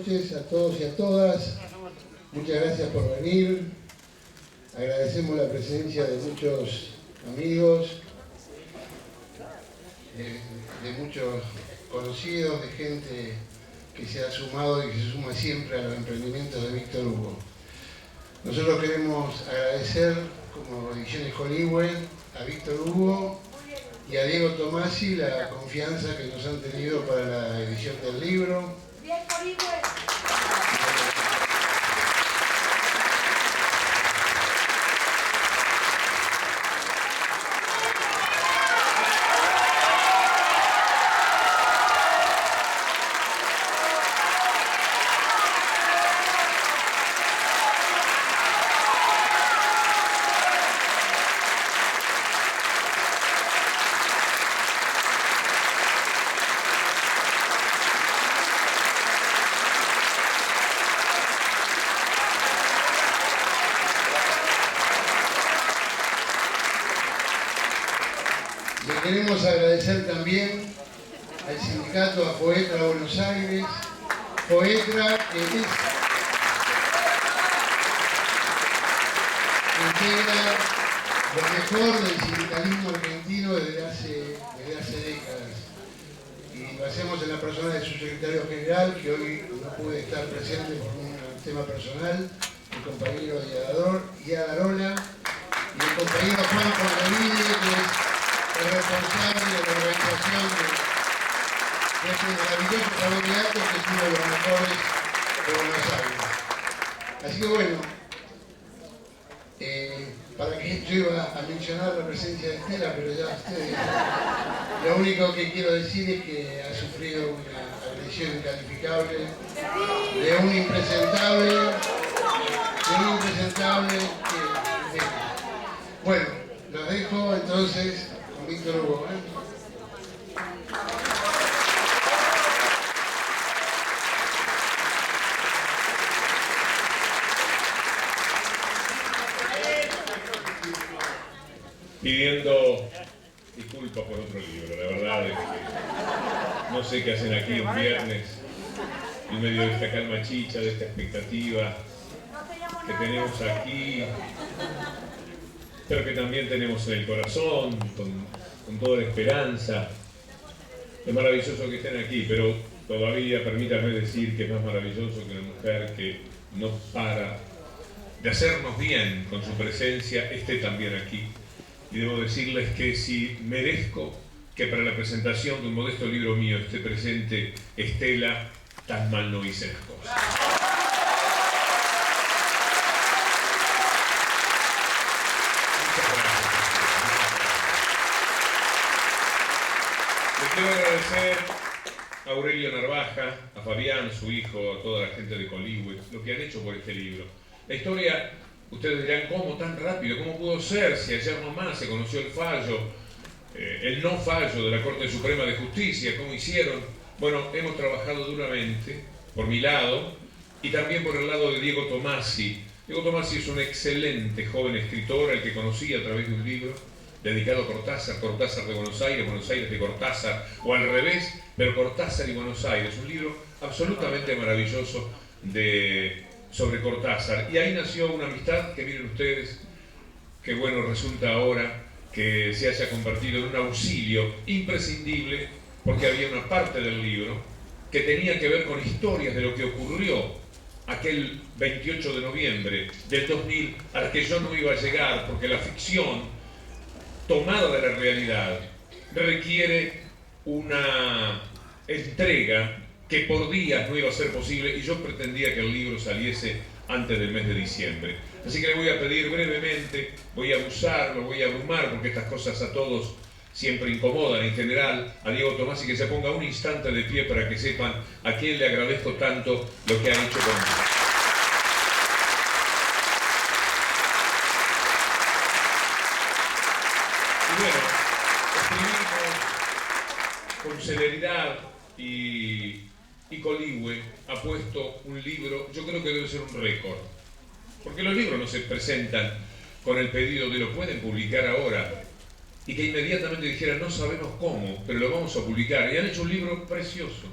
noches a todos y a todas. Muchas gracias por venir. Agradecemos la presencia de muchos amigos, de muchos conocidos, de gente que se ha sumado y que se suma siempre a los emprendimientos de Víctor Hugo. Nosotros queremos agradecer, como Ediciones Hollywood, a Víctor Hugo y a Diego Tomasi la confianza que nos han tenido para la edición del libro. Bien, Hollywood. Queremos agradecer también al sindicato, a Foetra Buenos Aires, Foetra que integra lo mejor del sindicalismo argentino desde hace décadas. Y lo hacemos en la persona de su secretario general, que hoy no puede estar presente por un tema personal, el compañero Iadarola, y el compañero Juan Conravide, que es el responsable de la organización de este maravilloso campeonato que es uno de los mejores de Buenos Aires. Así que bueno, para que yo iba a mencionar la presencia de Estela, pero ya ustedes, lo único que quiero decir es que ha sufrido una agresión incalificable de un impresentable que, bueno, los dejo entonces Víctor Hugo. Pidiendo disculpas por otro libro, la verdad es que no sé qué hacen aquí un viernes en medio de esta calma chicha, de esta expectativa que tenemos aquí, pero que también tenemos en el corazón, con toda la esperanza. Es maravilloso que estén aquí, pero todavía permítanme decir que es más maravilloso que una mujer que no para de hacernos bien con su presencia esté también aquí. Y debo decirles que si merezco que para la presentación de un modesto libro mío esté presente Estela, tan mal no hice las cosas. Quiero agradecer a Aurelio Narvaja, a Fabián, su hijo, a toda la gente de Coligüe, lo que han hecho por este libro. La historia, ustedes dirán, ¿cómo tan rápido? ¿Cómo pudo ser si ayer nomás se conoció el fallo, el no fallo de la Corte Suprema de Justicia? ¿Cómo hicieron? Bueno, hemos trabajado duramente, por mi lado, y también por el lado de Diego Tomasi. Diego Tomasi es un excelente joven escritor, al que conocí a través de un libro dedicado a Cortázar, Cortázar de Buenos Aires de Cortázar, o al revés, pero Cortázar y Buenos Aires, un libro absolutamente maravilloso sobre Cortázar. Y ahí nació una amistad que miren ustedes, que bueno resulta ahora que se haya convertido en un auxilio imprescindible, porque había una parte del libro que tenía que ver con historias de lo que ocurrió aquel 28 de noviembre del 2000, a la que yo no iba a llegar, porque la ficción tomada de la realidad requiere una entrega que por días no iba a ser posible, y yo pretendía que el libro saliese antes del mes de diciembre. Así que le voy a pedir brevemente, voy a abusar, lo voy a abrumar, porque estas cosas a todos siempre incomodan en general, a Diego Tomasi, que se ponga un instante de pie para que sepan a quién le agradezco tanto lo que ha hecho conmigo. Bueno, escribimos con celeridad y Coligüe ha puesto un libro, yo creo que debe ser un récord, porque los libros no se presentan con el pedido de lo pueden publicar ahora, y que inmediatamente dijeran no sabemos cómo, pero lo vamos a publicar, y han hecho un libro precioso,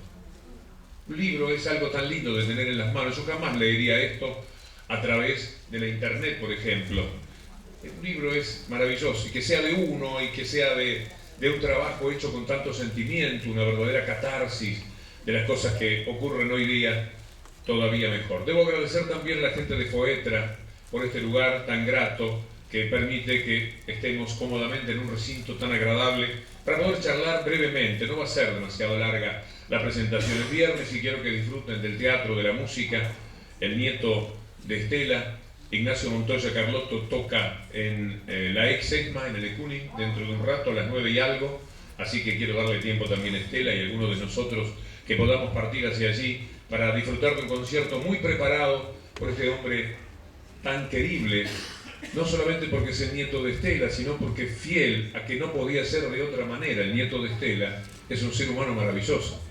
Un libro es algo tan lindo de tener en las manos. Yo jamás leería esto a través de la internet, por ejemplo. Un libro es maravilloso, y que sea de uno, y que sea de un trabajo hecho con tanto sentimiento, una verdadera catarsis de las cosas que ocurren hoy día, todavía mejor. Debo agradecer también a la gente de Foetra por este lugar tan grato que permite que estemos cómodamente en un recinto tan agradable para poder charlar brevemente. No va a ser demasiado larga la presentación el viernes, y quiero que disfruten del teatro, de la música. El nieto de Estela, Ignacio Montoya Carlotto, toca en la ex ESMA, en el Ecunin, dentro de un rato, a las 9 y algo, así que quiero darle tiempo también a Estela y a algunos de nosotros que podamos partir hacia allí para disfrutar de un concierto muy preparado por este hombre tan querible, no solamente porque es el nieto de Estela, sino porque fiel a que no podía ser de otra manera. El nieto de Estela es un ser humano maravilloso.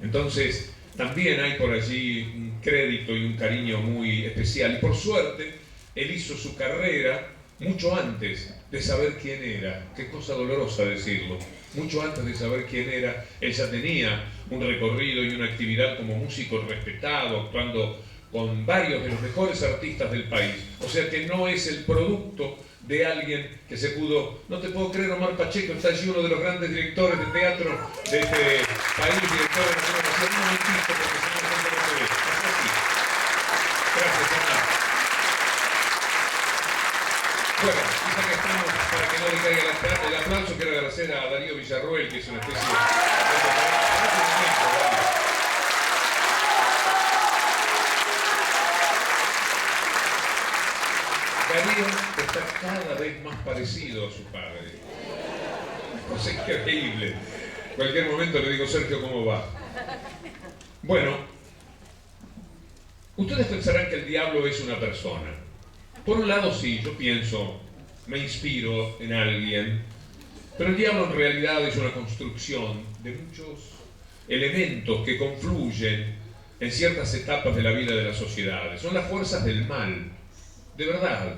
Entonces, también hay por allí un crédito y un cariño muy especial. Y por suerte, él hizo su carrera mucho antes de saber quién era. Qué cosa dolorosa decirlo. Mucho antes de saber quién era, él ya tenía un recorrido y una actividad como músico respetado, actuando con varios de los mejores artistas del país. O sea que no es el producto de alguien que se pudo... No te puedo creer, Omar Pacheco está allí, uno de los grandes directores de teatro de este país, director de la Nación. Un momentito, porque si no, no se ve. Gracias, Omar. Bueno, quizá que estamos, para que no le caiga el aplauso, quiero agradecer a Darío Villarroel, que es una especie de... Darío está cada vez más parecido a su padre. Cosa increíble. En cualquier momento le digo, Sergio, ¿cómo va? Bueno, ustedes pensarán que el diablo es una persona. Por un lado sí, yo pienso, me inspiro en alguien, pero el diablo en realidad es una construcción de muchos elementos que confluyen en ciertas etapas de la vida de las sociedades. Son las fuerzas del mal. De verdad,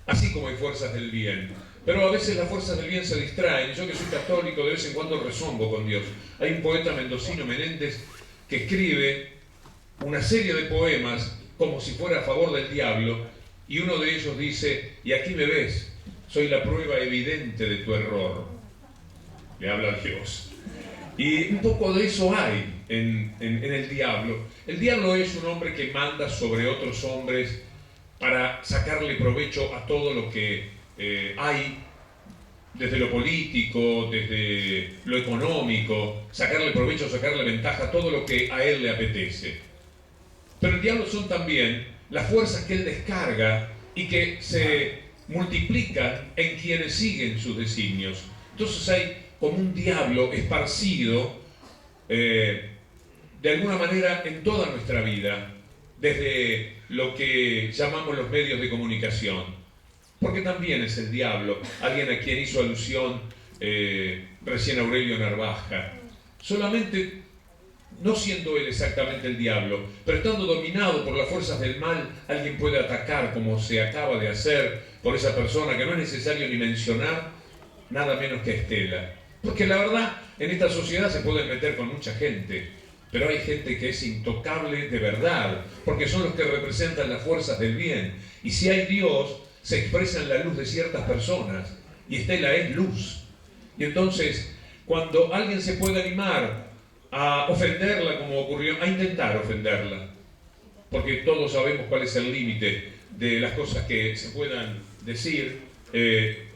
así como hay fuerzas del bien, pero a veces las fuerzas del bien se distraen. Yo, que soy católico, de vez en cuando rezongo con Dios. Hay un poeta mendocino, Menéndez, que escribe una serie de poemas como si fuera a favor del diablo, y uno de ellos dice: y aquí me ves, soy la prueba evidente de tu error. Le habla a Dios. Y un poco de eso hay en el diablo. El diablo es un hombre que manda sobre otros hombres para sacarle provecho a todo lo que hay, desde lo político, desde lo económico, sacarle provecho, sacarle ventaja a todo lo que a él le apetece. Pero el diablo son también las fuerzas que él descarga y que se multiplican en quienes siguen sus designios. Entonces hay como un diablo esparcido de alguna manera en toda nuestra vida, desde lo que llamamos los medios de comunicación, porque también es el diablo, alguien a quien hizo alusión recién Aurelio Narvaja, solamente no siendo él exactamente el diablo, pero estando dominado por las fuerzas del mal, alguien puede atacar, como se acaba de hacer por esa persona que no es necesario ni mencionar, nada menos que Estela. Porque la verdad, en esta sociedad se pueden meter con mucha gente, pero hay gente que es intocable de verdad, porque son los que representan las fuerzas del bien. Y si hay Dios, se expresa en la luz de ciertas personas, y Estela es luz. Y entonces, cuando alguien se puede animar a ofenderla, como ocurrió, a intentar ofenderla, porque todos sabemos cuál es el límite de las cosas que se puedan decir.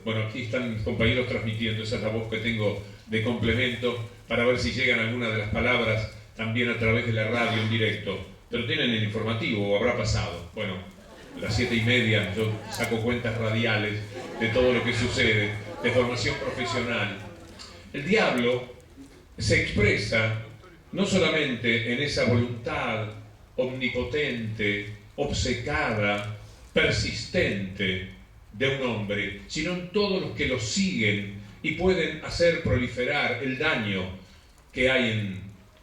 Bueno, aquí están mis compañeros transmitiendo, esa es la voz que tengo de complemento, para ver si llegan algunas de las palabras también a través de la radio en directo. Pero tienen el informativo, o habrá pasado. Bueno, a las 7:30 yo saco cuentas radiales de todo lo que sucede, de formación profesional. El diablo se expresa no solamente en esa voluntad omnipotente, obcecada, persistente de un hombre, sino en todos los que lo siguen y pueden hacer proliferar el daño que hay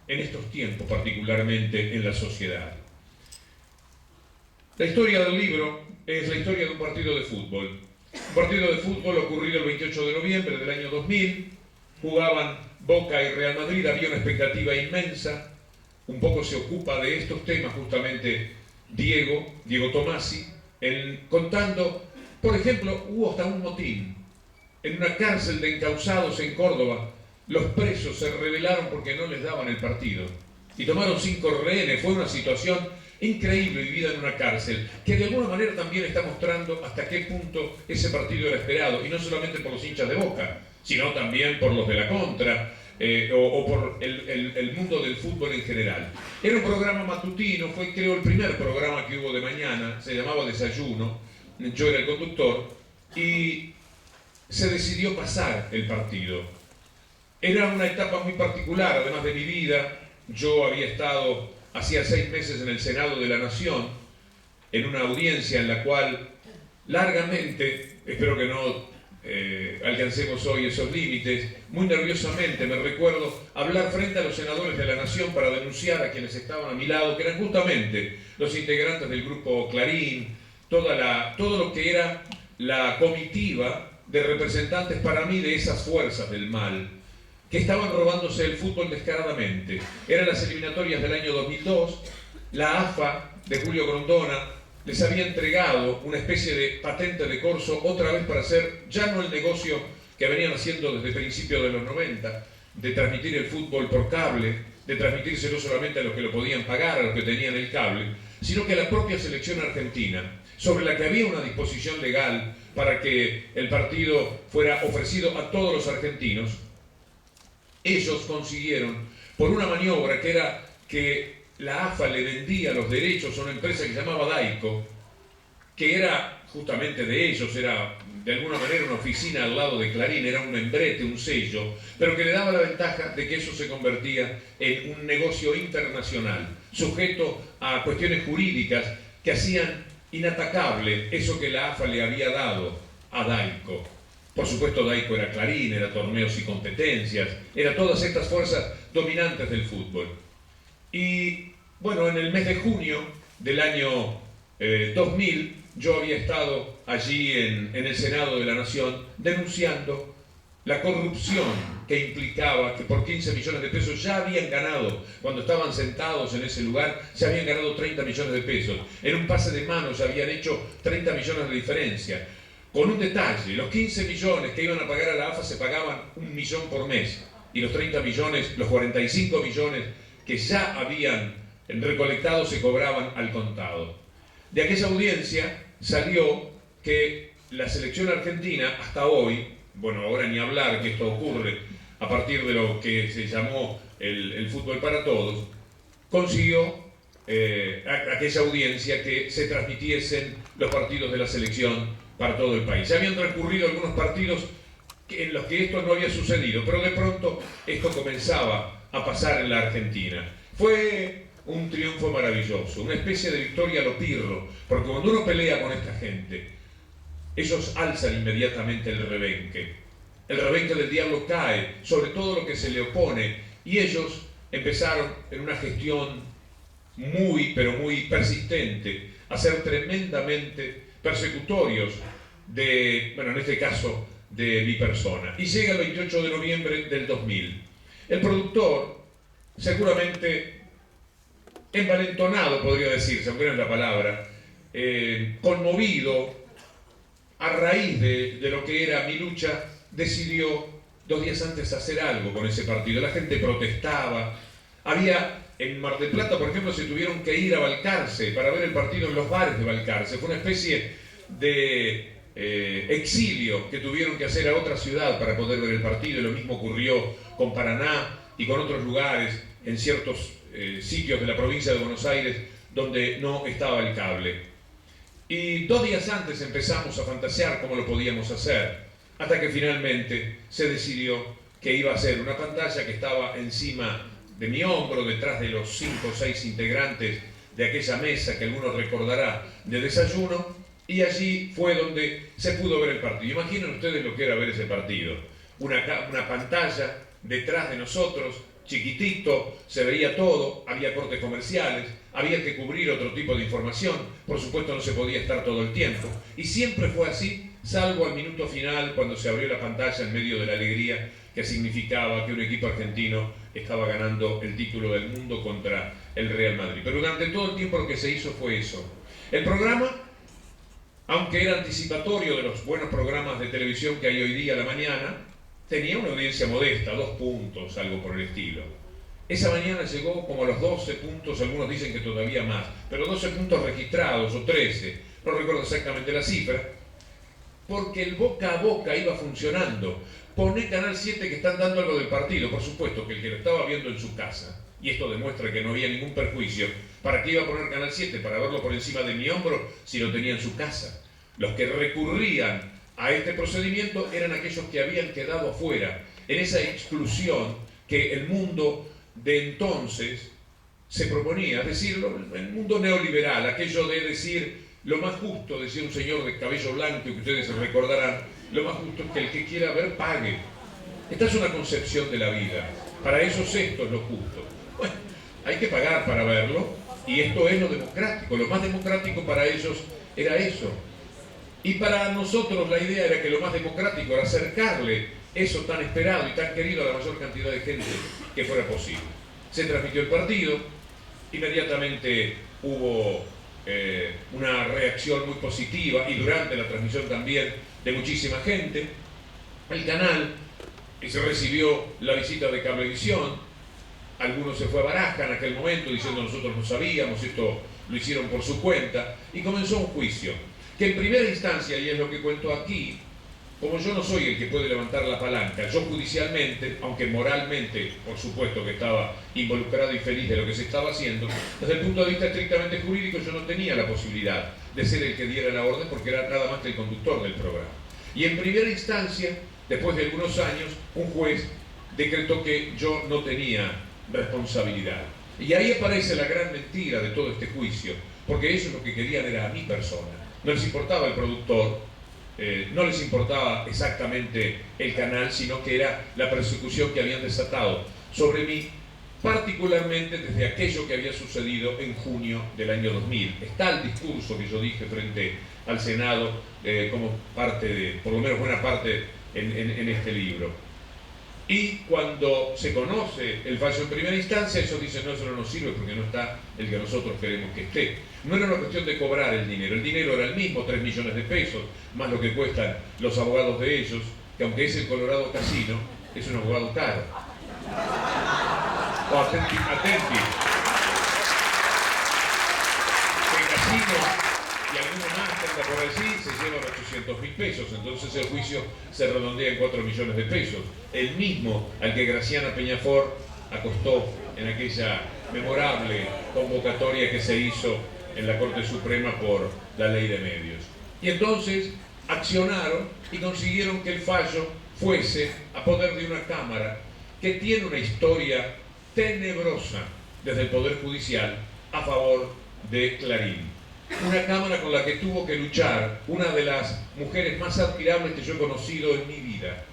en estos tiempos, particularmente en la sociedad. La historia del libro es la historia de un partido de fútbol. Un partido de fútbol ocurrido el 28 de noviembre del año 2000, jugaban Boca y Real Madrid, había una expectativa inmensa. un poco se ocupa de estos temas justamente Diego Tomasi, contando, por ejemplo, hubo hasta un motín en una cárcel de encausados en Córdoba. Los presos se rebelaron porque no les daban el partido y tomaron 5 rehenes. Fue una situación increíble vivida en una cárcel, que de alguna manera también está mostrando hasta qué punto ese partido era esperado, y no solamente por los hinchas de Boca, sino también por los de la Contra, o por el mundo del fútbol en general. Era un programa matutino, fue creo el primer programa que hubo de mañana, se llamaba Desayuno, yo era el conductor, y se decidió pasar el partido. Era una etapa muy particular, además de mi vida. Yo había estado hacía 6 meses en el Senado de la Nación, en una audiencia en la cual largamente, espero que no alcancemos hoy esos límites, muy nerviosamente me recuerdo hablar frente a los senadores de la Nación para denunciar a quienes estaban a mi lado, que eran justamente los integrantes del grupo Clarín, todo lo que era la comitiva de representantes para mí de esas fuerzas del mal, que estaban robándose el fútbol descaradamente. Eran las eliminatorias del año 2002, la AFA de Julio Grondona les había entregado una especie de patente de corso otra vez para hacer ya no el negocio que venían haciendo desde principios de los 90, de transmitir el fútbol por cable, de transmitírselo solamente a los que lo podían pagar, a los que tenían el cable, sino que la propia selección argentina, sobre la que había una disposición legal para que el partido fuera ofrecido a todos los argentinos, ellos consiguieron, por una maniobra que era que la AFA le vendía los derechos a una empresa que se llamaba Daico, que era justamente de ellos, era de alguna manera una oficina al lado de Clarín, era un membrete, un sello, pero que le daba la ventaja de que eso se convertía en un negocio internacional, sujeto a cuestiones jurídicas que hacían inatacable eso que la AFA le había dado a Daico. Por supuesto, Daico era Clarín, era Torneos y Competencias, era todas estas fuerzas dominantes del fútbol. Y bueno, en el mes de junio del año 2000, yo había estado allí en el Senado de la Nación denunciando la corrupción que implicaba que por 15 millones de pesos ya habían ganado, cuando estaban sentados en ese lugar, se habían ganado 30 millones de pesos. En un pase de manos se habían hecho 30 millones de diferencia. Con un detalle, los 15 millones que iban a pagar a la AFA se pagaban 1 millón por mes, y los 30 millones, los 45 millones que ya habían recolectado se cobraban al contado. De aquella audiencia salió que la selección argentina hasta hoy, bueno, ahora ni hablar que esto ocurre a partir de lo que se llamó el fútbol para todos, consiguió aquella audiencia que se transmitiesen los partidos de la selección para todo el país. Ya habían transcurrido algunos partidos en los que esto no había sucedido, pero de pronto esto comenzaba a pasar en la Argentina. Fue un triunfo maravilloso, una especie de victoria a lo Pirro, porque cuando uno pelea con esta gente, ellos alzan inmediatamente el rebenque del diablo cae sobre todo lo que se le opone, y ellos empezaron en una gestión muy, pero muy persistente, a ser tremendamente persecutorios bueno, en este caso, de mi persona. Y llega el 28 de noviembre del 2000. El productor, seguramente envalentonado, podría decirse, aunque no es la palabra, conmovido, a raíz de lo que era mi lucha, decidió 2 días antes hacer algo con ese partido. La gente protestaba. En Mar del Plata, por ejemplo, se tuvieron que ir a Balcarce para ver el partido en los bares de Balcarce. Fue una especie de exilio que tuvieron que hacer a otra ciudad para poder ver el partido. Lo mismo ocurrió con Paraná y con otros lugares, en ciertos sitios de la provincia de Buenos Aires donde no estaba el cable. Y 2 días antes empezamos a fantasear cómo lo podíamos hacer, hasta que finalmente se decidió que iba a ser una pantalla que estaba encima de mi hombro, detrás de los 5 o 6 integrantes de aquella mesa que algunos recordará de desayuno, y allí fue donde se pudo ver el partido. Imaginen ustedes lo que era ver ese partido. Una pantalla detrás de nosotros, chiquitito, se veía todo, había cortes comerciales, había que cubrir otro tipo de información, por supuesto no se podía estar todo el tiempo, y siempre fue así, salvo al minuto final, cuando se abrió la pantalla en medio de la alegría que significaba que un equipo argentino estaba ganando el título del mundo contra el Real Madrid. Pero durante todo el tiempo lo que se hizo fue eso. El programa, aunque era anticipatorio de los buenos programas de televisión que hay hoy día a la mañana, tenía una audiencia modesta, 2 puntos, algo por el estilo. Esa mañana llegó como a los 12 puntos, algunos dicen que todavía más, pero 12 puntos registrados o 13, no recuerdo exactamente la cifra, porque el boca a boca iba funcionando. Poné Canal 7 que están dando algo del partido, por supuesto que el que lo estaba viendo en su casa, y esto demuestra que no había ningún perjuicio, ¿para qué iba a poner Canal 7? Para verlo por encima de mi hombro si lo tenía en su casa. Los que recurrían a este procedimiento eran aquellos que habían quedado afuera, en esa exclusión que el mundo de entonces se proponía, es decir, el mundo neoliberal, aquello de decir lo más justo, decía un señor de cabello blanco que ustedes se recordarán, lo más justo es que el que quiera ver pague. Esta es una concepción de la vida. Para ellos esto es lo justo. Bueno, hay que pagar para verlo y esto es lo democrático. Lo más democrático para ellos era eso. Y para nosotros la idea era que lo más democrático era acercarle eso tan esperado y tan querido a la mayor cantidad de gente que fuera posible. Se transmitió el partido, inmediatamente hubo una reacción muy positiva y durante la transmisión también de muchísima gente. El canal se recibió la visita de Cablevisión, algunos se fue a Baraja en aquel momento diciendo nosotros no sabíamos, esto lo hicieron por su cuenta, y comenzó un juicio que en primera instancia, y es lo que cuento aquí, como yo no soy el que puede levantar la palanca, yo judicialmente, aunque moralmente, por supuesto que estaba involucrado y feliz de lo que se estaba haciendo, desde el punto de vista estrictamente jurídico yo no tenía la posibilidad de ser el que diera la orden porque era nada más que el conductor del programa. Y en primera instancia, después de algunos años, un juez decretó que yo no tenía responsabilidad. Y ahí aparece la gran mentira de todo este juicio, porque ellos lo que querían era a mi persona. No les importaba el productor, no les importaba exactamente el canal, sino que era la persecución que habían desatado sobre mí, particularmente desde aquello que había sucedido en junio del año 2000. Está el discurso que yo dije frente al Senado como parte de, por lo menos buena parte en este libro. Y cuando se conoce el fallo en primera instancia, ellos dicen, no, eso no nos sirve porque no está el que nosotros queremos que esté. No era una cuestión de cobrar el dinero era el mismo, 3 millones de pesos, más lo que cuestan los abogados de ellos, que aunque es el Colorado Casino, es un abogado caro. O atenti. El casino y alguno más que anda por allí se llevan 800.000 pesos, entonces el juicio se redondea en 4 millones de pesos. El mismo al que Graciana Peñafort acostó en aquella memorable convocatoria que se hizo en la Corte Suprema por la Ley de Medios. Y entonces accionaron y consiguieron que el fallo fuese a poder de una Cámara que tiene una historia tenebrosa desde el Poder Judicial a favor de Clarín. Una Cámara con la que tuvo que luchar una de las mujeres más admirables que yo he conocido en mi vida,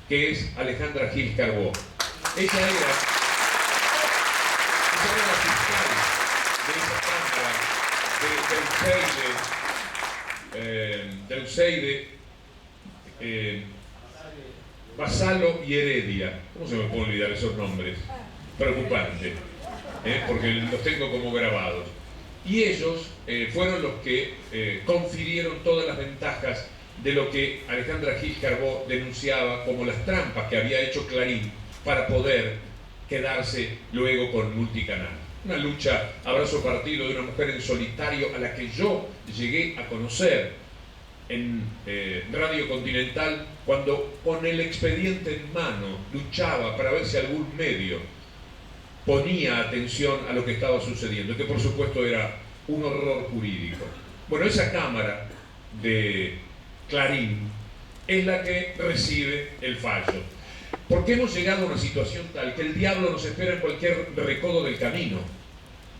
que es Alejandra Gil Carbó. Ella era la fiscal de esa Cámara, de Useide, Basalo y Heredia. ¿Cómo se me puede olvidar esos nombres? Preocupante, porque los tengo como grabados. Y ellos fueron los que confirieron todas las ventajas de lo que Alejandra Gil Carbó denunciaba como las trampas que había hecho Clarín para poder quedarse luego con Multicanal. Una lucha a brazo partido de una mujer en solitario a la que yo llegué a conocer en Radio Continental cuando con el expediente en mano luchaba para ver si algún medio ponía atención a lo que estaba sucediendo, que por supuesto era un horror jurídico. Bueno, esa Cámara de Clarín es la que recibe el fallo. Porque hemos llegado a una situación tal que el diablo nos espera en cualquier recodo del camino.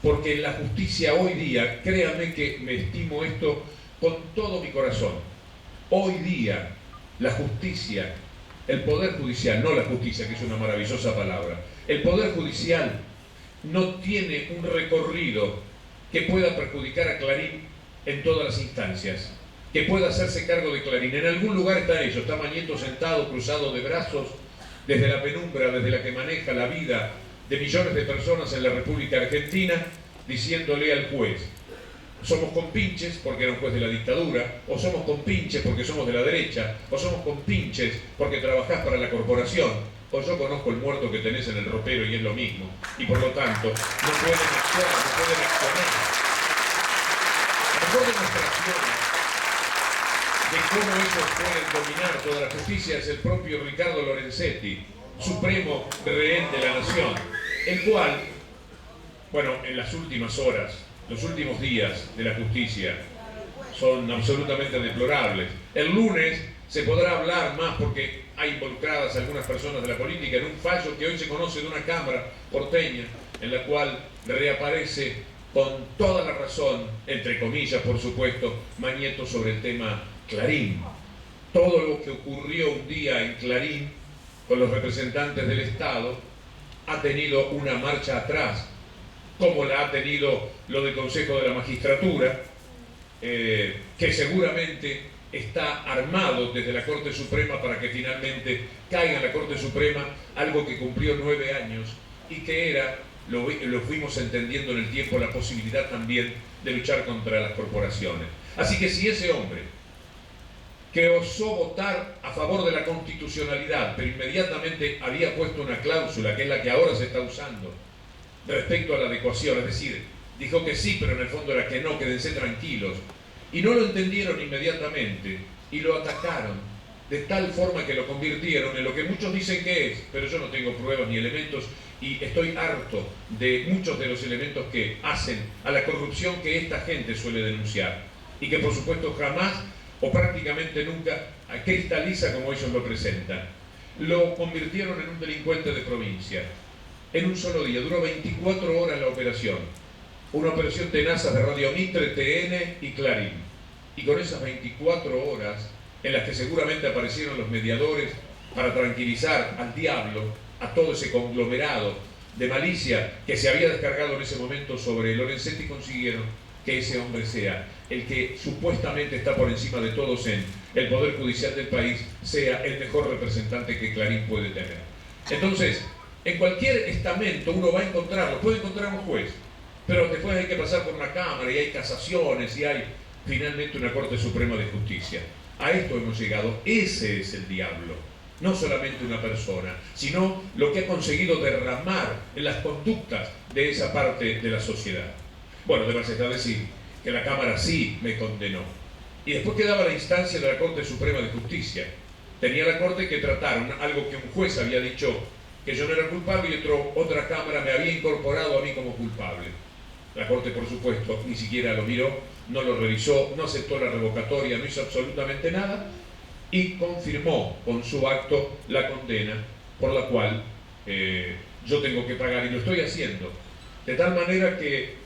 Porque en la justicia hoy día, créanme que me estimo esto con todo mi corazón, hoy día la justicia, el Poder Judicial, no la justicia, que es una maravillosa palabra, el Poder Judicial no tiene un recorrido que pueda perjudicar a Clarín en todas las instancias, que pueda hacerse cargo de Clarín. En algún lugar está ello, está Mañeto sentado, cruzado de brazos, desde la penumbra, desde la que maneja la vida de millones de personas en la República Argentina diciéndole al juez: somos compinches porque era un juez de la dictadura, o somos compinches porque somos de la derecha, o somos compinches porque trabajás para la corporación, o yo conozco el muerto que tenés en el ropero y es lo mismo, y por lo tanto no pueden actuar, no pueden accionar. La mejor demostración de cómo ellos pueden dominar toda la justicia es el propio Ricardo Lorenzetti, supremo rehén de la nación, el cual, bueno, en las últimas horas, los últimos días de la justicia son absolutamente deplorables. El lunes se podrá hablar más porque hay involucradas algunas personas de la política en un fallo que hoy se conoce de una cámara porteña, en la cual reaparece con toda la razón, entre comillas por supuesto, Mañeto sobre el tema Clarín. Todo lo que ocurrió un día en Clarín con los representantes del Estado ha tenido una marcha atrás, como la ha tenido lo del Consejo de la Magistratura, que seguramente está armado desde la Corte Suprema para que finalmente caiga en la Corte Suprema algo que cumplió 9 años y que era, lo fuimos entendiendo en el tiempo, la posibilidad también de luchar contra las corporaciones. Así que si ese hombre que osó votar a favor de la constitucionalidad, pero inmediatamente había puesto una cláusula, que es la que ahora se está usando, respecto a la adecuación, es decir, dijo que sí, pero en el fondo era que no, quédense tranquilos, y no lo entendieron inmediatamente y lo atacaron de tal forma que lo convirtieron en lo que muchos dicen que es, pero yo no tengo pruebas ni elementos y estoy harto de muchos de los elementos que hacen a la corrupción que esta gente suele denunciar y que por supuesto jamás o prácticamente nunca cristaliza como ellos lo presentan. Lo convirtieron en un delincuente de provincia. En un solo día, duró 24 horas la operación. Una operación tenaz de Radio Mitre, TN y Clarín. Y con esas 24 horas, en las que seguramente aparecieron los mediadores para tranquilizar al diablo, a todo ese conglomerado de malicia que se había descargado en ese momento sobre Lorenzetti, consiguieron que ese hombre sea el que supuestamente está por encima de todos en el Poder Judicial del país, sea el mejor representante que Clarín puede tener. Entonces, en cualquier estamento uno va a encontrarlo, puede encontrar un juez, pero después hay que pasar por una cámara y hay casaciones y hay finalmente una Corte Suprema de Justicia. A esto hemos llegado. Ese es el diablo, no solamente una persona, sino lo que ha conseguido derramar en las conductas de esa parte de la sociedad. Bueno, de más está decir que la Cámara sí me condenó. Y después quedaba la instancia de la Corte Suprema de Justicia. Tenía la Corte que tratar algo que un juez había dicho que yo no era culpable y otra Cámara me había incorporado a mí como culpable. La Corte, por supuesto, ni siquiera lo miró, no lo revisó, no aceptó la revocatoria, no hizo absolutamente nada y confirmó con su acto la condena por la cual yo tengo que pagar, y lo estoy haciendo. De tal manera que,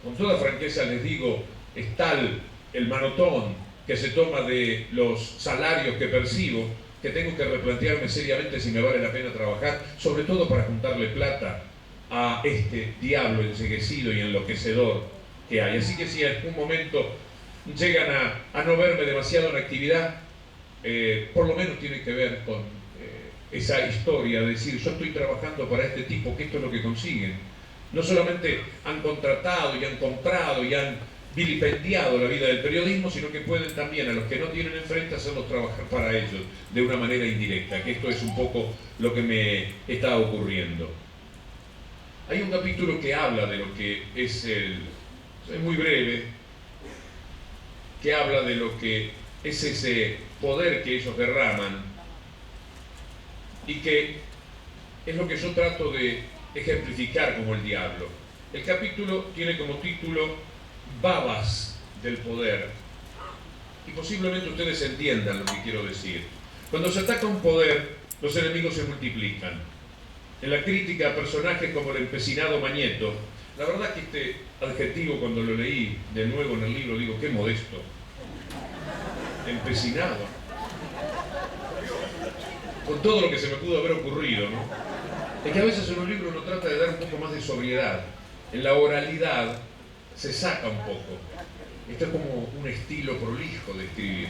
con toda franqueza les digo, es tal el manotón que se toma de los salarios que percibo que tengo que replantearme seriamente si me vale la pena trabajar, sobre todo para juntarle plata a este diablo enceguecido y enloquecedor que hay. Así que si en algún momento llegan a no verme demasiado en actividad, por lo menos tiene que ver con esa historia de decir, yo estoy trabajando para este tipo, que esto es lo que consiguen. No solamente han contratado y han comprado y han vilipendiado la vida del periodismo, sino que pueden también a los que no tienen enfrente hacerlos trabajar para ellos de una manera indirecta, que esto es un poco lo que me está ocurriendo. Hay un capítulo que habla de lo que es muy breve, que habla de lo que es ese poder que ellos derraman y que es lo que yo trato de ejemplificar como el diablo. El capítulo tiene como título Babas del poder, y posiblemente ustedes entiendan lo que quiero decir. Cuando se ataca un poder, los enemigos se multiplican. En la crítica a personajes como el empecinado Mañeto, la verdad que este adjetivo, cuando lo leí de nuevo en el libro, digo, qué modesto. Empecinado. Con todo lo que se me pudo haber ocurrido, ¿no? Es que a veces en un libro uno trata de dar un poco más de sobriedad. En la oralidad se saca un poco. Esto es como un estilo prolijo de escribir.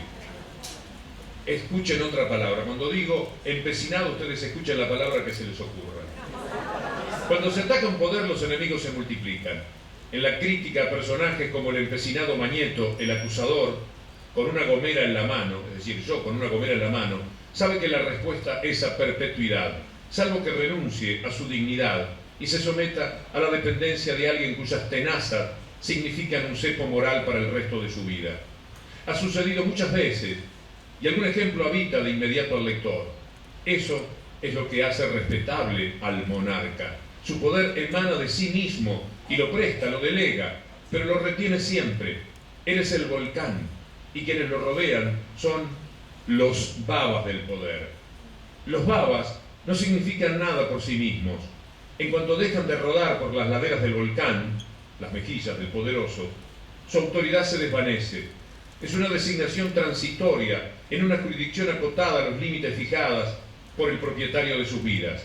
Escuchen otra palabra. Cuando digo empecinado, ustedes escuchen la palabra que se les ocurra. Cuando se ataca un poder, los enemigos se multiplican. En la crítica a personajes como el empecinado Mañeto, el acusador, con una gomera en la mano, es decir, yo con una gomera en la mano, sabe que la respuesta es a perpetuidad, salvo que renuncie a su dignidad y se someta a la dependencia de alguien cuyas tenazas significan un cepo moral para el resto de su vida. Ha sucedido muchas veces, y algún ejemplo habita de inmediato al lector. Eso es lo que hace respetable al monarca. Su poder emana de sí mismo y lo presta, lo delega, pero lo retiene siempre. Él es el volcán, y quienes lo rodean son los babas del poder. Los babas no significan nada por sí mismos. En cuanto dejan de rodar por las laderas del volcán, las mejillas del poderoso, su autoridad se desvanece. Es una designación transitoria en una jurisdicción acotada a los límites fijadas por el propietario de sus vidas.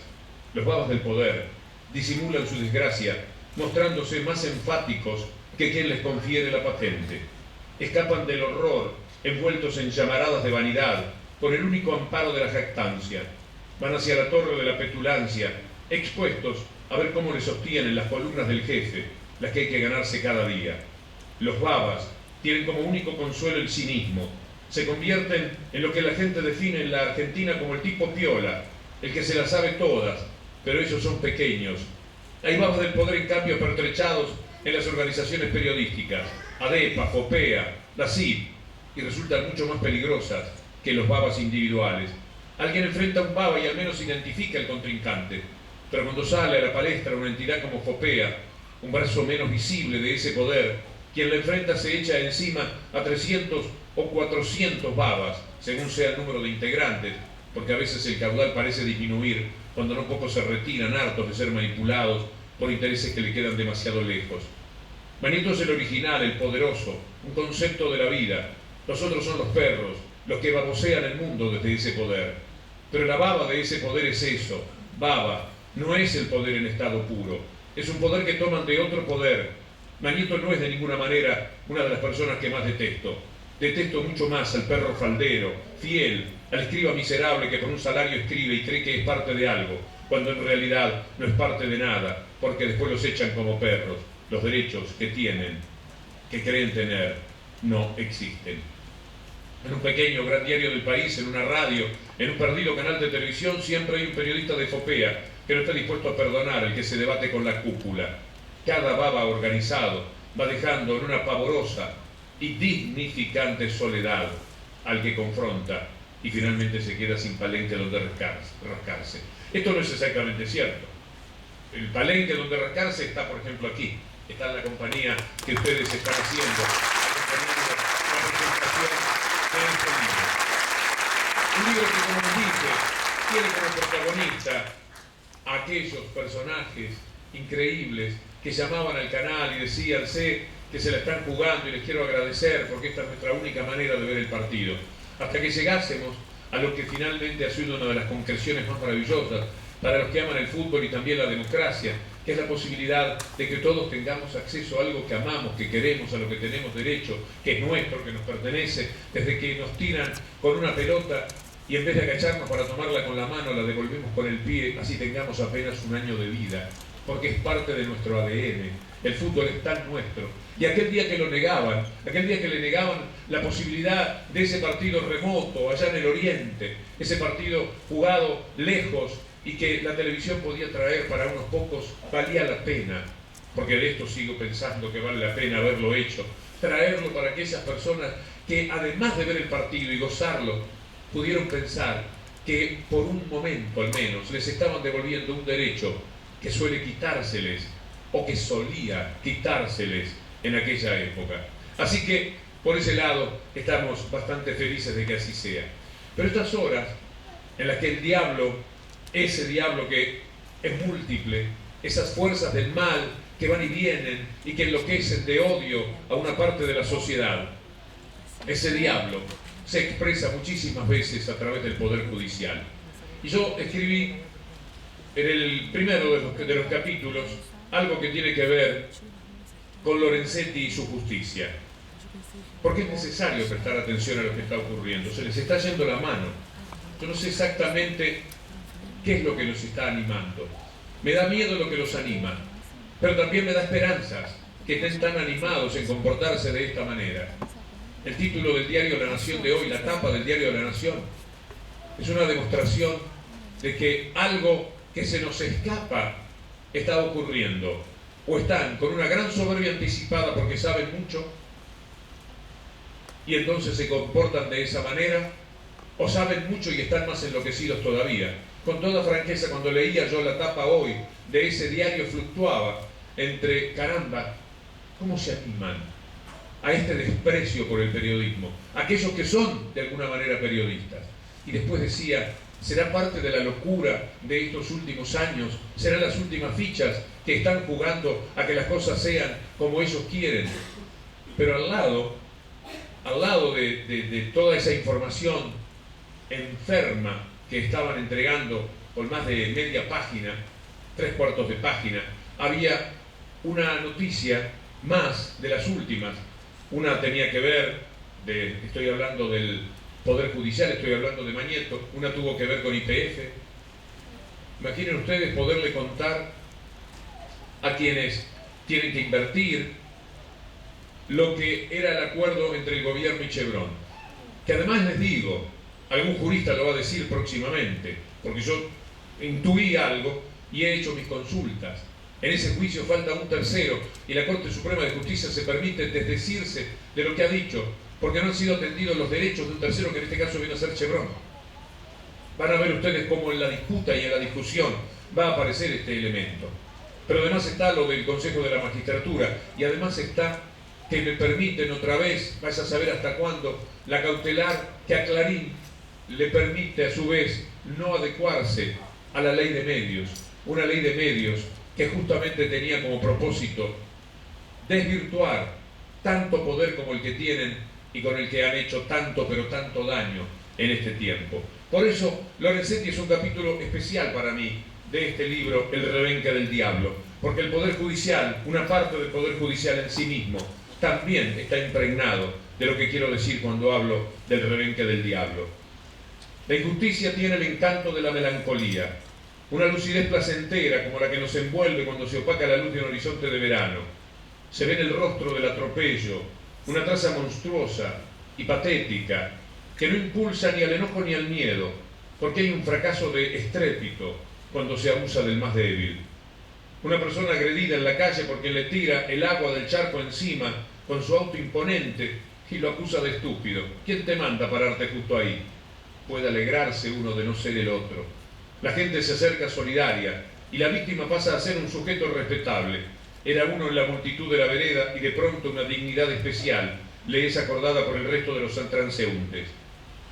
Los babas del poder disimulan su desgracia, mostrándose más enfáticos que quien les confiere la patente. Escapan del horror, envueltos en llamaradas de vanidad, por el único amparo de la jactancia. Van hacia la torre de la petulancia, expuestos a ver cómo les sostienen las columnas del jefe, las que hay que ganarse cada día. Los babas tienen como único consuelo el cinismo. Se convierten en lo que la gente define en la Argentina como el tipo piola, el que se las sabe todas, pero ellos son pequeños. Hay babas del poder, en cambio, pertrechados en las organizaciones periodísticas, ADEPA, FOPEA, la CID, y resultan mucho más peligrosas que los babas individuales. Alguien enfrenta a un baba y al menos identifica el contrincante, pero cuando sale a la palestra una entidad como FOPEA, un brazo menos visible de ese poder, quien la enfrenta se echa encima a 300 o 400 babas, según sea el número de integrantes, porque a veces el caudal parece disminuir cuando no pocos se retiran hartos de ser manipulados por intereses que le quedan demasiado lejos. Mañeto es el original, el poderoso, un concepto de la vida. Los otros son los perros, los que babosean el mundo desde ese poder. Pero la baba de ese poder es eso, baba, no es el poder en estado puro, es un poder que toman de otro poder. Mañeto no es de ninguna manera una de las personas que más detesto. Detesto mucho más al perro faldero, fiel, al escriba miserable que por un salario escribe y cree que es parte de algo, cuando en realidad no es parte de nada, porque después los echan como perros. Los derechos que tienen, que creen tener, no existen. En un pequeño gran diario del país, en una radio, en un perdido canal de televisión, siempre hay un periodista de FOPEA que no está dispuesto a perdonar el que se debate con la cúpula. Cada baba organizado va dejando en una pavorosa y dignificante soledad al que confronta y finalmente se queda sin palenque donde rascarse. Esto no es exactamente cierto. El palenque donde rascarse está, por ejemplo, aquí. Está en la compañía que ustedes están haciendo, acompañando la presentación de este libro. Un libro que, como nos dice, tiene como protagonista a aquellos personajes increíbles que llamaban al canal y decían: sé que se la están jugando y les quiero agradecer porque esta es nuestra única manera de ver el partido. Hasta que llegásemos a lo que finalmente ha sido una de las concreciones más maravillosas para los que aman el fútbol y también la democracia, que es la posibilidad de que todos tengamos acceso a algo que amamos, que queremos, a lo que tenemos derecho, que es nuestro, que nos pertenece, desde que nos tiran con una pelota y en vez de agacharnos para tomarla con la mano, la devolvemos con el pie, así tengamos apenas un año de vida, porque es parte de nuestro ADN. El fútbol es tan nuestro. Y aquel día que lo negaban, aquel día que le negaban la posibilidad de ese partido remoto, allá en el oriente, ese partido jugado lejos, y que la televisión podía traer para unos pocos, valía la pena, porque de esto sigo pensando que vale la pena haberlo hecho, traerlo para aquellas personas que, además de ver el partido y gozarlo, pudieron pensar que por un momento al menos les estaban devolviendo un derecho que suele quitárseles, o que solía quitárseles en aquella época. Así que, por ese lado, estamos bastante felices de que así sea. Pero estas horas en las que el diablo, ese diablo que es múltiple, esas fuerzas del mal que van y vienen y que enloquecen de odio a una parte de la sociedad, ese diablo se expresa muchísimas veces a través del Poder Judicial. Y yo escribí en el primero de los capítulos algo que tiene que ver con Lorenzetti y su justicia, porque es necesario prestar atención a lo que está ocurriendo. Se les está yendo la mano. Yo no sé exactamente qué es lo que los está animando. Me da miedo lo que los anima, pero también me da esperanzas que estén tan animados en comportarse de esta manera. El título del diario La Nación de hoy, la tapa del diario La Nación, es una demostración de que algo que se nos escapa está ocurriendo. O están con una gran soberbia anticipada porque saben mucho y entonces se comportan de esa manera, o saben mucho y están más enloquecidos todavía. Con toda franqueza, cuando leía yo la tapa hoy de ese diario, fluctuaba entre, caramba, ¿cómo se animan a este desprecio por el periodismo? Aquellos que son de alguna manera periodistas. Y después decía, ¿será parte de la locura de estos últimos años? ¿Serán las últimas fichas que están jugando a que las cosas sean como ellos quieren? Pero al lado de toda esa información enferma que estaban entregando por más de media página, 3/4 de página, había una noticia más de las últimas. Una tenía que ver, estoy hablando del Poder Judicial, estoy hablando de Mañeto, una tuvo que ver con YPF. Imaginen ustedes poderle contar a quienes tienen que invertir lo que era el acuerdo entre el gobierno y Chevron, que además les digo, algún jurista lo va a decir próximamente, porque yo intuí algo y he hecho mis consultas. En ese juicio falta un tercero y la Corte Suprema de Justicia se permite desdecirse de lo que ha dicho, porque no han sido atendidos los derechos de un tercero, que en este caso viene a ser Chevron. Van a ver ustedes cómo en la disputa y en la discusión va a aparecer este elemento. Pero además está lo del Consejo de la Magistratura, y además está que me permiten otra vez, vais a saber hasta cuándo, la cautelar que a Clarín le permite a su vez no adecuarse a la ley de medios, una ley de medios que justamente tenía como propósito desvirtuar tanto poder como el que tienen y con el que han hecho tanto, pero tanto daño en este tiempo. Por eso Lorenzetti es un capítulo especial para mí de este libro, El rebenque del diablo, porque el Poder Judicial, una parte del Poder Judicial en sí mismo, también está impregnado de lo que quiero decir cuando hablo del rebenque del diablo. La injusticia tiene el encanto de la melancolía, una lucidez placentera como la que nos envuelve cuando se opaca la luz de un horizonte de verano. Se ve en el rostro del atropello una traza monstruosa y patética que no impulsa ni al enojo ni al miedo, porque hay un fracaso de estrépito cuando se abusa del más débil. Una persona agredida en la calle porque le tira el agua del charco encima con su auto imponente y lo acusa de estúpido. ¿Quién te manda a pararte justo ahí? Puede alegrarse uno de no ser el otro. La gente se acerca solidaria y la víctima pasa a ser un sujeto respetable. Era uno en la multitud de la vereda y de pronto una dignidad especial le es acordada por el resto de los transeúntes.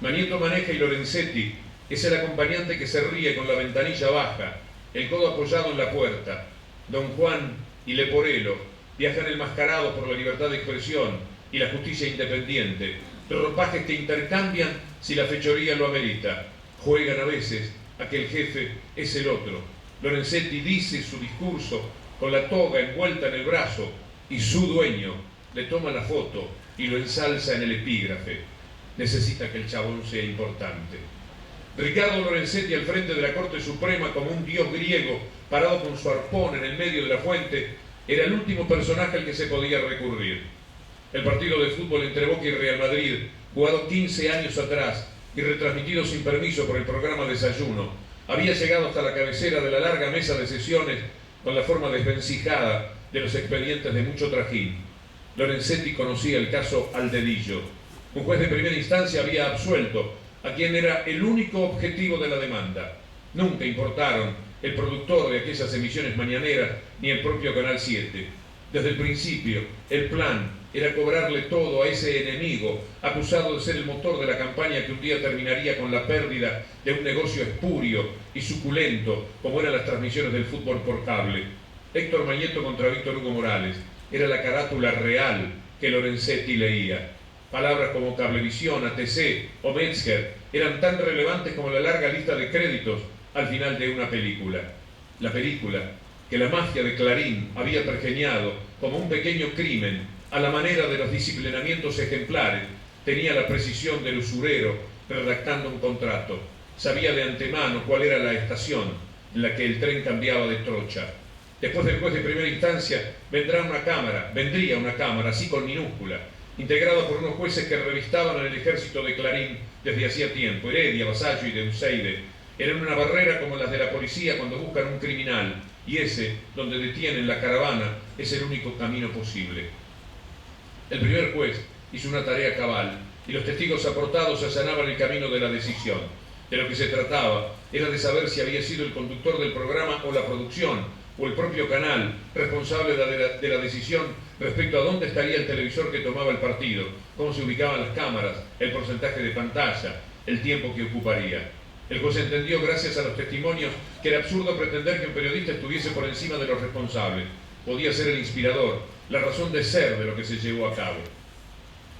Mañeto maneja y Lorenzetti es el acompañante que se ríe con la ventanilla baja, el codo apoyado en la puerta. Don Juan y Leporello viajan enmascarados por la libertad de expresión y la justicia independiente, ropajes que intercambian si la fechoría lo amerita. Juegan a veces a que el jefe es el otro. Lorenzetti dice su discurso con la toga envuelta en el brazo y su dueño le toma la foto y lo ensalza en el epígrafe. Necesita que el chabón sea importante. Ricardo Lorenzetti al frente de la Corte Suprema como un dios griego parado con su arpón en el medio de la fuente era el último personaje al que se podía recurrir. El partido de fútbol entre Boca y Real Madrid, jugado 15 años atrás y retransmitido sin permiso por el programa Desayuno, había llegado hasta la cabecera de la larga mesa de sesiones con la forma desvencijada de los expedientes de mucho trajín. Lorenzetti conocía el caso al dedillo. Un juez de primera instancia había absuelto a quien era el único objetivo de la demanda. Nunca importaron el productor de aquellas emisiones mañaneras ni el propio Canal 7. Desde el principio, el plan era cobrarle todo a ese enemigo, acusado de ser el motor de la campaña que un día terminaría con la pérdida de un negocio espurio y suculento, como eran las transmisiones del fútbol por cable. Héctor Mañeto contra Víctor Hugo Morales era la carátula real que Lorenzetti leía. Palabras como Cablevisión, ATC o Metzger eran tan relevantes como la larga lista de créditos al final de una película. La película que la mafia de Clarín había pergeñado como un pequeño crimen a la manera de los disciplinamientos ejemplares tenía la precisión del usurero redactando un contrato. Sabía de antemano cuál era la estación en la que el tren cambiaba de trocha. Después del juez de primera instancia vendría una cámara, así con minúscula, integrada por unos jueces que revistaban al ejército de Clarín desde hacía tiempo, Heredia, Vasallo y Deuseide. Eran una barrera como las de la policía cuando buscan un criminal, y ese, donde detienen la caravana, es el único camino posible. El primer juez hizo una tarea cabal, y los testigos aportados allanaban el camino de la decisión. De lo que se trataba era de saber si había sido el conductor del programa o la producción, o el propio canal, responsable de la decisión respecto a dónde estaría el televisor que tomaba el partido, cómo se ubicaban las cámaras, el porcentaje de pantalla, el tiempo que ocuparía. El juez entendió, gracias a los testimonios, que era absurdo pretender que un periodista estuviese por encima de los responsables. Podía ser el inspirador, la razón de ser de lo que se llevó a cabo.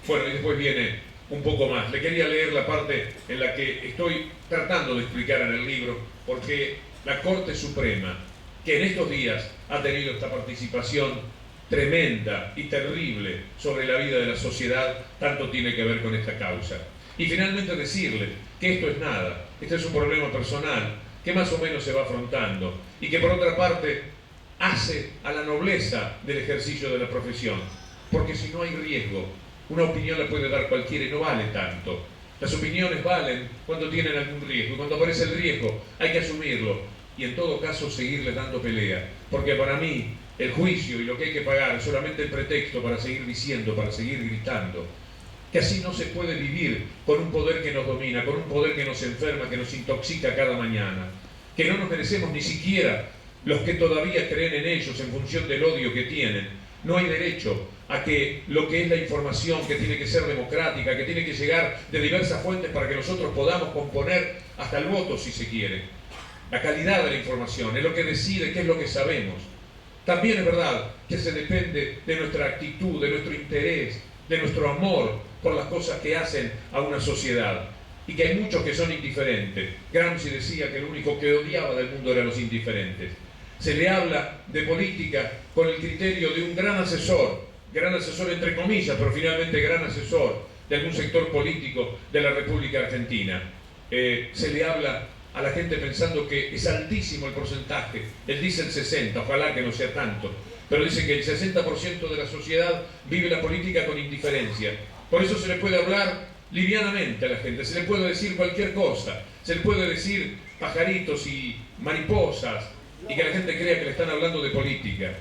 Bueno, y después viene un poco más. Le quería leer la parte en la que estoy tratando de explicar en el libro, porque la Corte Suprema, que en estos días ha tenido esta participación tremenda y terrible sobre la vida de la sociedad, tanto tiene que ver con esta causa. Y finalmente decirle que esto es nada, este es un problema personal que más o menos se va afrontando y que por otra parte hace a la nobleza del ejercicio de la profesión, porque si no hay riesgo, una opinión la puede dar cualquiera y no vale tanto. Las opiniones valen cuando tienen algún riesgo, y cuando aparece el riesgo hay que asumirlo y en todo caso seguirle dando pelea, porque para mí el juicio y lo que hay que pagar es solamente el pretexto para seguir diciendo, para seguir gritando, que así no se puede vivir con un poder que nos domina, con un poder que nos enferma, que nos intoxica cada mañana, que no nos merecemos ni siquiera los que todavía creen en ellos en función del odio que tienen. No hay derecho a que lo que es la información, que tiene que ser democrática, que tiene que llegar de diversas fuentes para que nosotros podamos componer hasta el voto si se quiere. La calidad de la información es lo que decide qué es lo que sabemos. También es verdad que se depende de nuestra actitud, de nuestro interés, de nuestro amor por las cosas que hacen a una sociedad, y que hay muchos que son indiferentes. Gramsci decía que el único que odiaba del mundo eran los indiferentes. Se le habla de política con el criterio de un gran asesor entre comillas, pero finalmente gran asesor de algún sector político de la República Argentina. Se le habla a la gente pensando que es altísimo el porcentaje. Él dice el 60%, ojalá que no sea tanto, pero dice que el 60% de la sociedad vive la política con indiferencia. Por eso se le puede hablar livianamente a la gente, se le puede decir cualquier cosa, se le puede decir pajaritos y mariposas, y que la gente crea que le están hablando de política.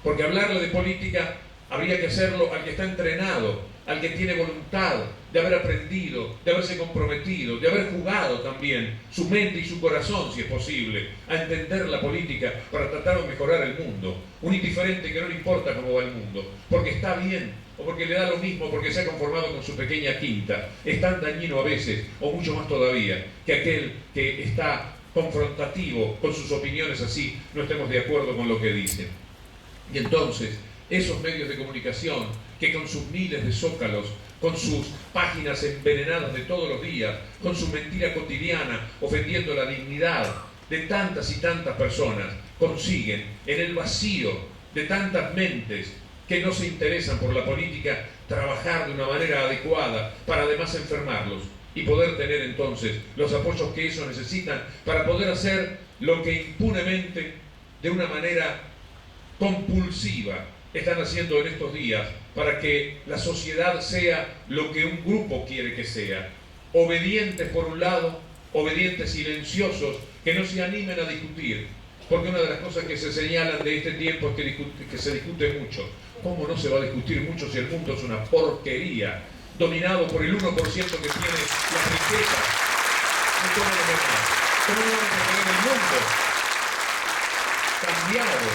Porque hablarle de política habría que hacerlo al que está entrenado, al que tiene voluntad de haber aprendido, de haberse comprometido, de haber jugado también su mente y su corazón, si es posible, a entender la política para tratar de mejorar el mundo. Un indiferente que no le importa cómo va el mundo, porque está bien, o porque le da lo mismo, porque se ha conformado con su pequeña quinta, es tan dañino a veces, o mucho más todavía, que aquel que está confrontativo con sus opiniones así, no estemos de acuerdo con lo que dicen. Y entonces, esos medios de comunicación que con sus miles de zócalos, con sus páginas envenenadas de todos los días, con su mentira cotidiana, ofendiendo la dignidad de tantas y tantas personas, consiguen en el vacío de tantas mentes que no se interesan por la política, trabajar de una manera adecuada para además enfermarlos y poder tener entonces los apoyos que ellos necesitan para poder hacer lo que impunemente, de una manera compulsiva, están haciendo en estos días para que la sociedad sea lo que un grupo quiere que sea. Obedientes por un lado, obedientes silenciosos, que no se animen a discutir, porque una de las cosas que se señalan de este tiempo es que se discute mucho. ¿Cómo no se va a discutir mucho si el mundo es una porquería, dominado por el 1% que tiene las riquezas? ¿Cómo no vamos a tener el mundo cambiado,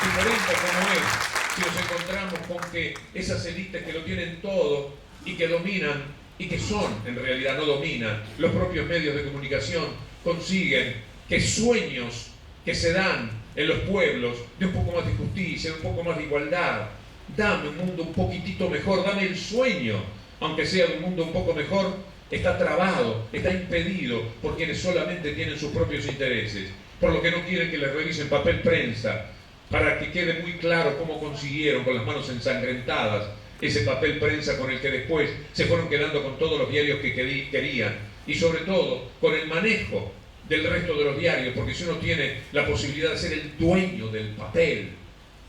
diferente como es, si nos encontramos con que esas élites que lo tienen todo y que dominan, y que son, en realidad no dominan, los propios medios de comunicación, consiguen que sueños que se dan en los pueblos de un poco más de justicia, de un poco más de igualdad, dame un mundo un poquitito mejor, dame el sueño, aunque sea de un mundo un poco mejor, está trabado, está impedido por quienes solamente tienen sus propios intereses, por lo que no quieren que les revisen papel prensa, para que quede muy claro cómo consiguieron con las manos ensangrentadas ese papel prensa con el que después se fueron quedando con todos los diarios que querían, y sobre todo con el manejo del resto de los diarios, porque si uno tiene la posibilidad de ser el dueño del papel,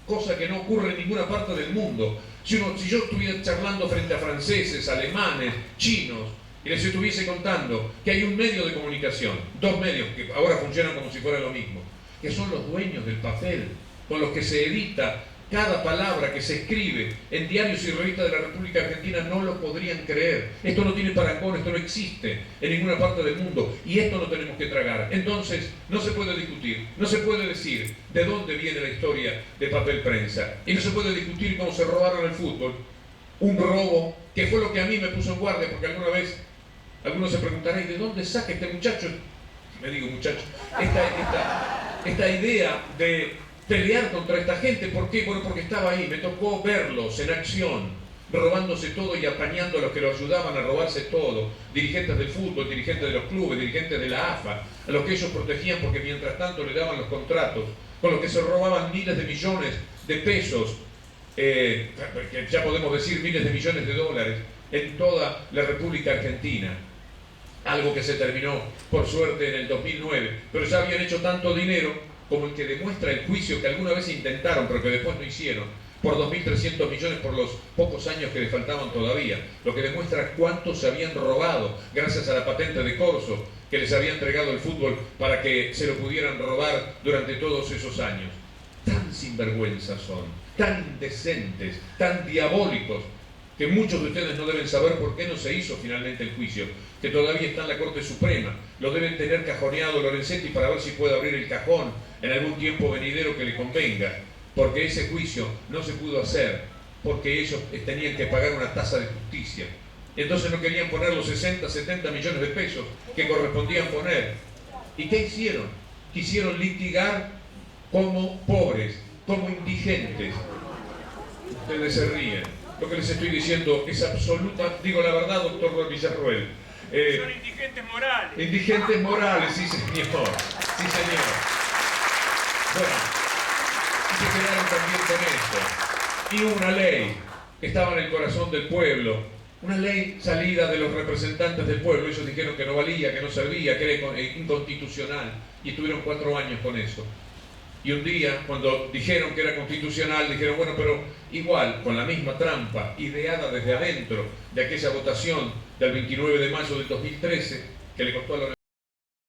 cosa que no ocurre en ninguna parte del mundo. Si yo estuviera charlando frente a franceses, alemanes, chinos, y les estuviese contando que hay un medio de comunicación, dos medios que ahora funcionan como si fuera lo mismo, que son los dueños del papel, con los que se edita cada palabra que se escribe en diarios y revistas de la República Argentina, no lo podrían creer. Esto no tiene parangón, esto no existe en ninguna parte del mundo, y esto no tenemos que tragar. Entonces, no se puede discutir, no se puede decir de dónde viene la historia de Papel Prensa, y no se puede discutir cómo se robaron el fútbol, un robo que fue lo que a mí me puso en guardia, porque alguna vez algunos se preguntarán, ¿y de dónde saca este muchacho? Me digo muchacho, esta idea de pelear contra esta gente. ¿Por qué? Bueno, porque estaba ahí, me tocó verlos en acción, robándose todo y apañando a los que lo ayudaban a robarse todo, dirigentes del fútbol, dirigentes de los clubes, dirigentes de la AFA, a los que ellos protegían porque mientras tanto le daban los contratos, con los que se robaban miles de millones de pesos, que ya podemos decir miles de millones de dólares, en toda la República Argentina. Algo que se terminó, por suerte, en el 2009, pero ya habían hecho tanto dinero como el que demuestra el juicio que alguna vez intentaron, pero que después no hicieron, por 2.300 millones por los pocos años que les faltaban todavía, lo que demuestra cuánto se habían robado gracias a la patente de Corso que les había entregado el fútbol para que se lo pudieran robar durante todos esos años. Tan sinvergüenzas son, tan indecentes, tan diabólicos, que muchos de ustedes no deben saber por qué no se hizo finalmente el juicio, que todavía está en la Corte Suprema. Lo deben tener cajoneado Lorenzetti para ver si puede abrir el cajón en algún tiempo venidero que le convenga, porque ese juicio no se pudo hacer, porque ellos tenían que pagar una tasa de justicia. Entonces no querían poner los 60, 70 millones de pesos que correspondían poner. ¿Y qué hicieron? Quisieron litigar como pobres, como indigentes. Ustedes se ríen. Lo que les estoy diciendo es absoluta, digo la verdad, doctor Villarroel. Son indigentes morales. Indigentes morales, sí señor. Sí señor. Bueno, y se quedaron también con esto. Y una ley que estaba en el corazón del pueblo, una ley salida de los representantes del pueblo. Ellos dijeron que no valía, que no servía, que era inconstitucional, y estuvieron 4 años con eso. Y un día, cuando dijeron que era constitucional, dijeron, bueno, pero igual, con la misma trampa, ideada desde adentro de aquella votación del 29 de mayo del 2013, que le costó a